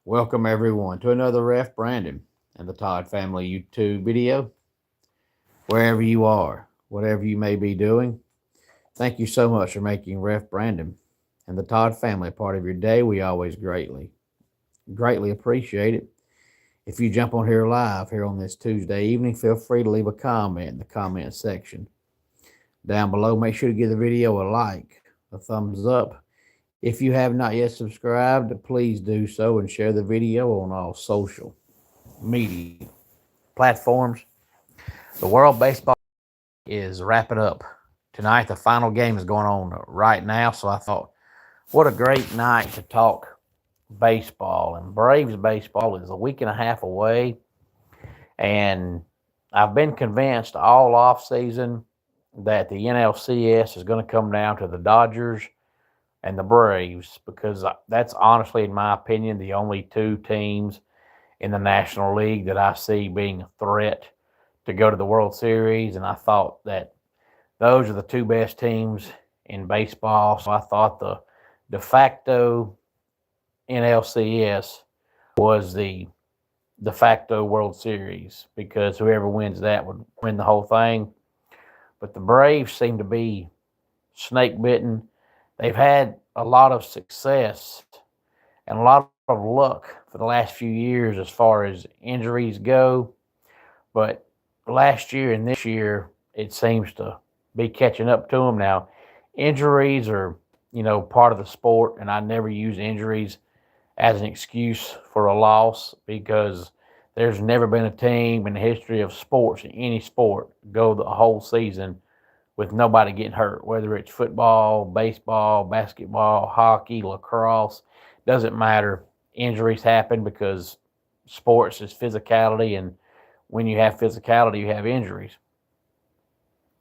Welcome everyone to another Ref Brandon and the Todd Family YouTube video. Wherever you are, whatever you may be doing, thank you so much for making Ref Brandon and the Todd Family a part of your day. We always greatly appreciate it. If you jump on here live here on this Tuesday evening, feel free to leave a comment in the comment section down below. Make sure to give the video a like, a thumbs up. If you have not yet subscribed, please do so and share the video on all social media platforms. The World Baseball is wrapping up tonight. The final game is going on right now, so I thought, what a great night to talk baseball. And Braves baseball is a week and a half away, and I've been convinced all off season that the NLCS is going to come down to the Dodgers and the Braves, because that's honestly, in my opinion, the only two teams in the National League that I see being a threat to go to the World Series. And I thought that those are the two best teams in baseball. So I thought the de facto NLCS was the de facto World Series, because whoever wins that would win the whole thing. But the Braves seem to be snake bitten. They've had a lot of success and a lot of luck for the last few years as far as injuries go. But last year and this year, it seems to be catching up to them now. Injuries are, part of the sport, and I never use injuries as an excuse for a loss, because there's never been a team in the history of sports, in any sport, go the whole season with nobody getting hurt, whether it's football, baseball, basketball, hockey, lacrosse, doesn't matter. Injuries happen because sports is physicality, and when you have physicality, you have injuries.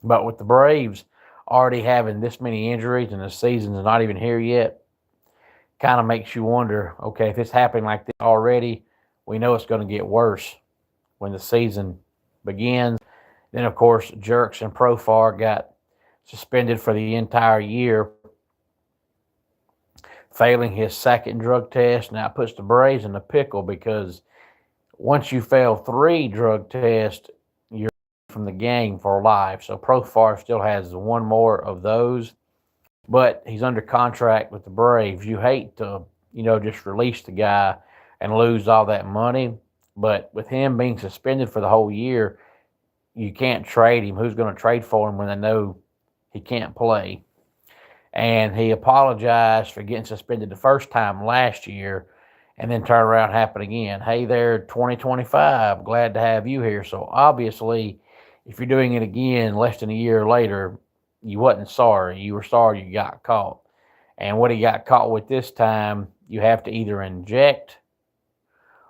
But with the Braves already having this many injuries and the season's not even here yet, kind of makes you wonder, okay, if it's happening like this already, we know it's going to get worse when the season begins. Then, of course, Jerks and Profar got suspended for the entire year, failing his second drug test. Now it puts the Braves in the pickle, because once you fail 3 drug tests, you're from the game for life. So Profar still has one more of those, but he's under contract with the Braves. You hate to, just release the guy and lose all that money. But with him being suspended for the whole year, you can't trade him. Who's going to trade for him when they know he can't play? And he apologized for getting suspended the first time last year, and then turn around and happen again. Hey there, 2025, glad to have you here. So obviously, if you're doing it again less than a year later, you wasn't sorry. You were sorry you got caught. And what he got caught with this time, you have to either inject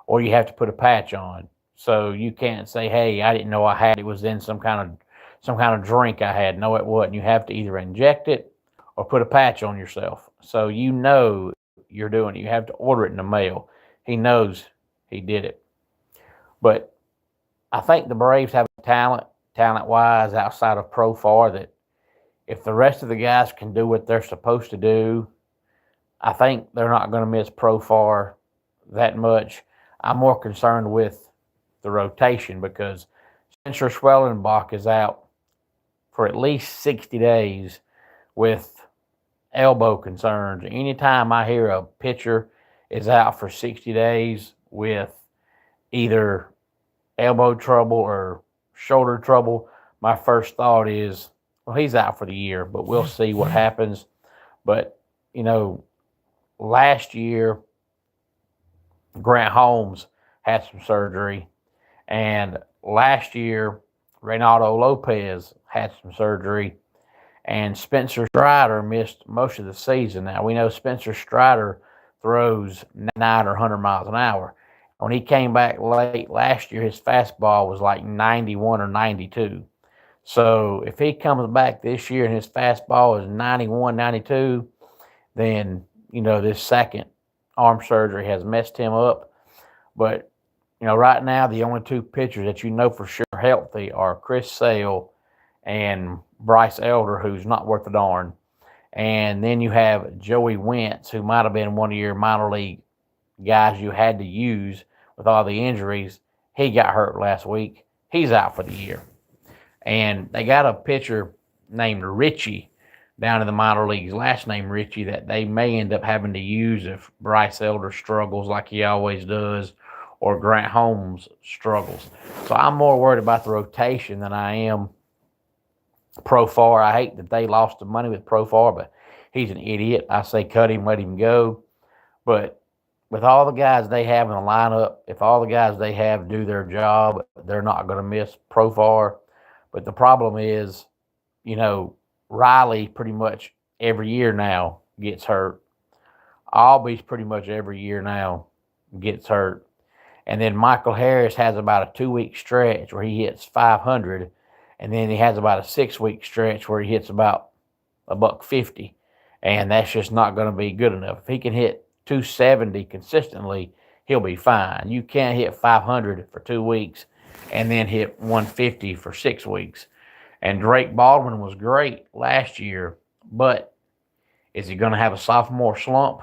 or you have to put a patch on. So you can't say, hey, I didn't know I had it was in some kind of drink I had. No, it wasn't. You have to either inject it or put a patch on yourself. So you're doing it. You have to order it in the mail. He knows he did it. But I think the Braves have talent-wise, outside of Profar, that if the rest of the guys can do what they're supposed to do, I think they're not going to miss Profar that much. I'm more concerned with the rotation, because Spencer Schwellenbach is out for at least 60 days with elbow concerns. Anytime I hear a pitcher is out for 60 days with either elbow trouble or shoulder trouble, my first thought is, well, he's out for the year, but we'll see what happens. But, last year, Grant Holmes had some surgery, and last year, Reynaldo Lopez had some surgery, and Spencer Strider missed most of the season. Now, we know Spencer Strider throws 9 or 100 miles an hour. When he came back late last year, his fastball was like 91 or 92. So if he comes back this year and his fastball is 91, 92, then, this second arm surgery has messed him up. But, right now, the only 2 pitchers that for sure are healthy are Chris Sale and Bryce Elder, who's not worth a darn. And then you have Joey Wentz, who might have been one of your minor league guys you had to use with all the injuries, he got hurt last week. He's out for the year. And they got a pitcher named Richie down in the minor leagues, last name Richie, that they may end up having to use if Bryce Elder struggles like he always does, or Grant Holmes struggles. So I'm more worried about the rotation than I am Profar. I hate that they lost the money with Profar, but he's an idiot. I say cut him, let him go. But with all the guys they have in the lineup, if all the guys they have do their job, they're not going to miss Profar. But the problem is, you know, Riley pretty much every year now gets hurt. Albies pretty much every year now gets hurt. And then Michael Harris has about a 2 week stretch where he hits 500, and then he has about a 6 week stretch where he hits about a buck 50, and that's just not going to be good enough. If he can hit 270 consistently, he'll be fine. You can't hit 500 for 2 weeks and then hit 150 for 6 weeks. And Drake Baldwin was great last year, but is he going to have a sophomore slump?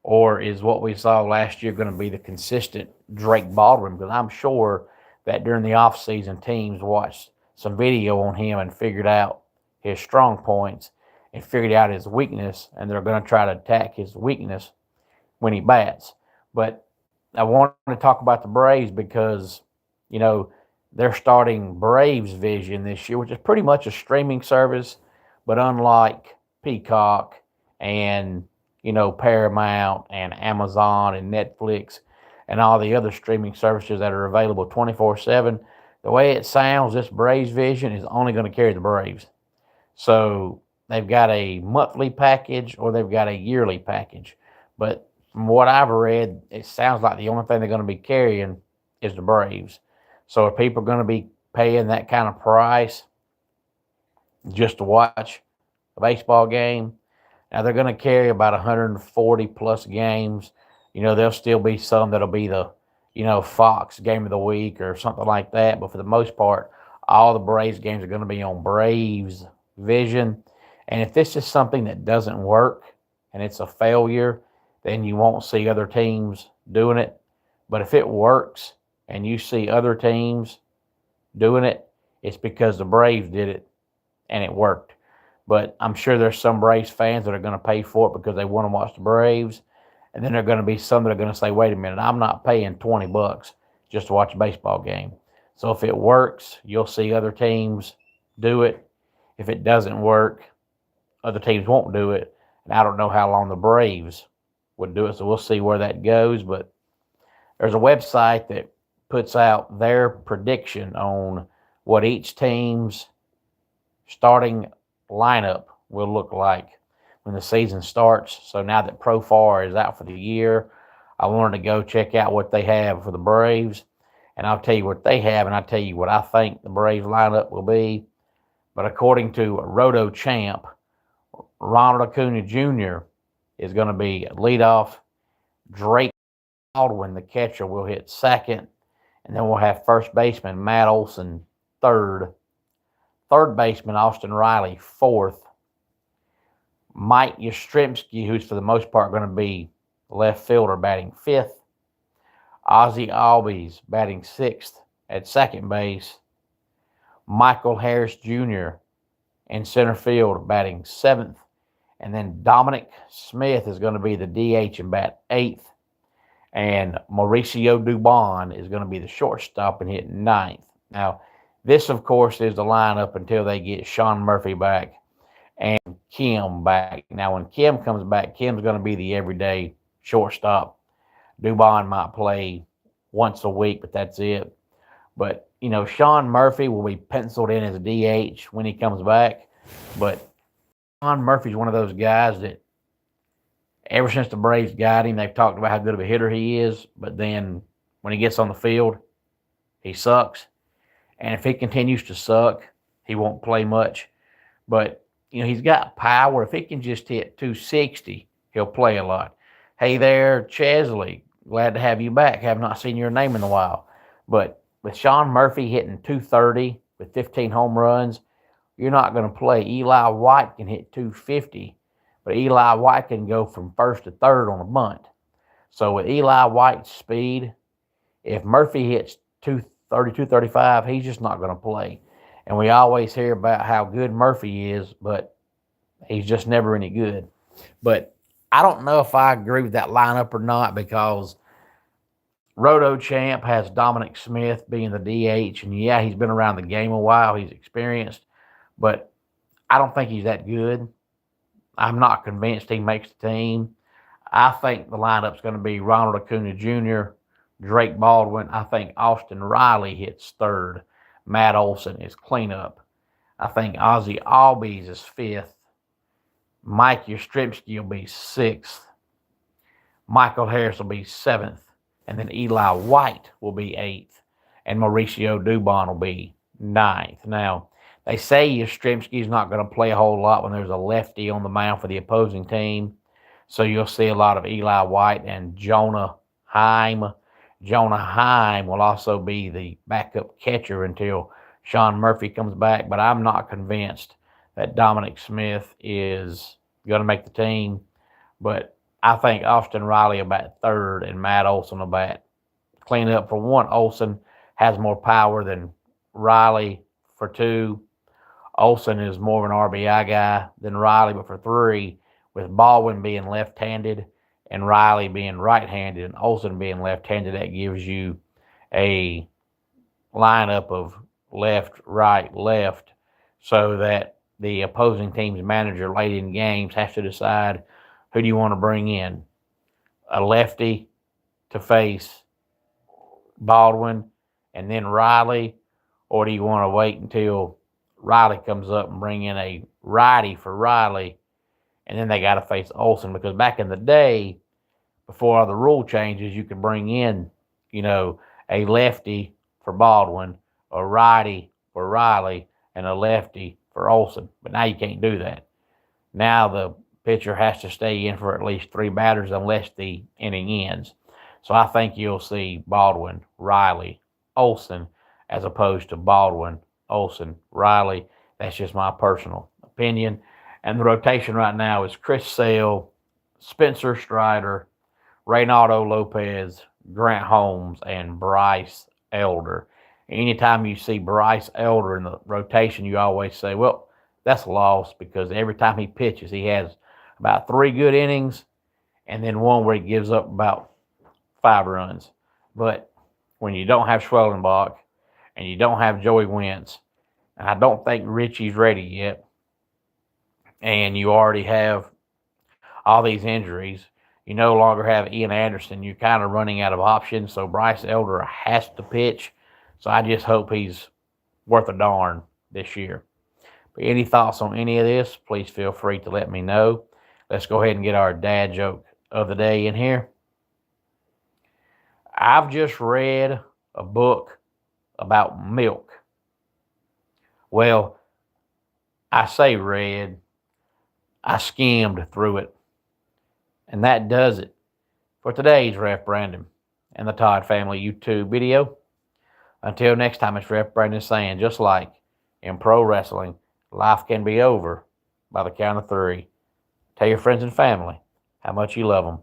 Or is what we saw last year going to be the consistent Drake Baldwin? Because I'm sure that during the offseason, teams watched some video on him and figured out his strong points and figured out his weakness, and they're going to try to attack his weakness when he bats. But I want to talk about the Braves because, you know, they're starting Braves Vision this year, which is pretty much a streaming service, but unlike Peacock and, you know, Paramount and Amazon and Netflix and all the other streaming services that are available 24/7, the way it sounds, this Braves Vision is only going to carry the Braves. So they've got a monthly package or they've got a yearly package. But from what I've read, it sounds like the only thing they're going to be carrying is the Braves. So are people going to be paying that kind of price just to watch a baseball game? Now they're going to carry about 140 plus games. You know, there'll still be some that'll be the, you know, Fox Game of the Week or something like that. But for the most part, all the Braves games are going to be on Braves Vision. And if this is something that doesn't work and it's a failure, then you won't see other teams doing it. But if it works and you see other teams doing it, it's because the Braves did it and it worked. But I'm sure there's some Braves fans that are going to pay for it because they want to watch the Braves. And then there are going to be some that are going to say, wait a minute, I'm not paying $20 just to watch a baseball game. So if it works, you'll see other teams do it. If it doesn't work, other teams won't do it. And I don't know how long the Braves would do it. So we'll see where that goes. But there's a website that puts out their prediction on what each team's starting lineup will look like when the season starts. So now that Profar is out for the year, I wanted to go check out what they have for the Braves, and I'll tell you what they have, and I'll tell you what I think the Braves lineup will be. But according to Roto Champ, Ronald Acuna Jr. is going to be leadoff. Drake Baldwin, the catcher, will hit second, and then we'll have first baseman Matt Olson third. Third baseman Austin Riley fourth. Mike Yastrzemski, who's for the most part going to be left fielder, batting fifth. Ozzie Albies batting sixth at second base. Michael Harris Jr. in center field batting seventh. And then Dominic Smith is going to be the DH and bat eighth. And Mauricio Dubon is going to be the shortstop and hit ninth. Now, this, of course, is the lineup until they get Sean Murphy back and Kim back. Now, when Kim comes back, Kim's going to be the everyday shortstop. Dubon might play once a week, but that's it. But, you know, Sean Murphy will be penciled in as a DH when he comes back. But Sean Murphy's one of those guys that ever since the Braves got him, they've talked about how good of a hitter he is. But then when he gets on the field, he sucks. And if he continues to suck, he won't play much. But, you know, he's got power. If he can just hit 260, he'll play a lot. Hey there, Chesley. Glad to have you back. Have not seen your name in a while. But with Sean Murphy hitting 230 with 15 home runs, you're not going to play. Eli White can hit 250, but Eli White can go from first to third on a bunt. So with Eli White's speed, if Murphy hits 230, 235, he's just not going to play. And we always hear about how good Murphy is, but he's just never any good. But I don't know if I agree with that lineup or not because Roto Champ has Dominic Smith being the DH. And yeah, he's been around the game a while. He's experienced, but I don't think he's that good. I'm not convinced he makes the team. I think the lineup's going to be Ronald Acuna Jr., Drake Baldwin. I think Austin Riley hits third. Matt Olson is cleanup. I think Ozzie Albies is fifth. Mike Yastrzemski will be sixth. Michael Harris will be seventh. And then Eli White will be eighth. And Mauricio Dubon will be ninth. Now, they say Yastrzemski's not going to play a whole lot when there's a lefty on the mound for the opposing team. So you'll see a lot of Eli White and Jonah Heim. Jonah Heim will also be the backup catcher until Sean Murphy comes back. But I'm not convinced that Dominic Smith is going to make the team. But I think Austin Riley will bat third and Matt Olson will bat cleanup. For one, Olson has more power than Riley. For two, Olson is more of an RBI guy than Riley. But for three, with Baldwin being left-handed and Riley being right-handed and Olson being left-handed, that gives you a lineup of left, right, left, so that the opposing team's manager late in games has to decide who do you want to bring in, a lefty to face Baldwin and then Riley, or do you want to wait until Riley comes up and bring in a righty for Riley, and then they got to face Olson? Because back in the day, before all the rule changes, you could bring in, a lefty for Baldwin, a righty for Riley, and a lefty for Olson. But now you can't do that. Now the pitcher has to stay in for at least three batters unless the inning ends. So I think you'll see Baldwin, Riley, Olson, as opposed to Baldwin, Olson, Riley. That's just my personal opinion. And the rotation right now is Chris Sale, Spencer Strider, Reynaldo Lopez, Grant Holmes, and Bryce Elder. Anytime you see Bryce Elder in the rotation, you always say, well, that's a loss, because every time he pitches, he has about 3 good innings and then one where he gives up about 5 runs. But when you don't have Schwellenbach and you don't have Joey Wentz, and I don't think Richie's ready yet, and you already have all these injuries, you no longer have Ian Anderson, you're kind of running out of options. So Bryce Elder has to pitch. So I just hope he's worth a darn this year. But any thoughts on any of this, please feel free to let me know. Let's go ahead and get our dad joke of the day in here. I've just read a book about milk. Well, I say read, I skimmed through it. And that does it for today's Ref Brandon and the Todd Family YouTube video. Until next time, it's Ref Brandon saying, just like in pro wrestling, life can be over by the count of 3. Tell your friends and family how much you love them.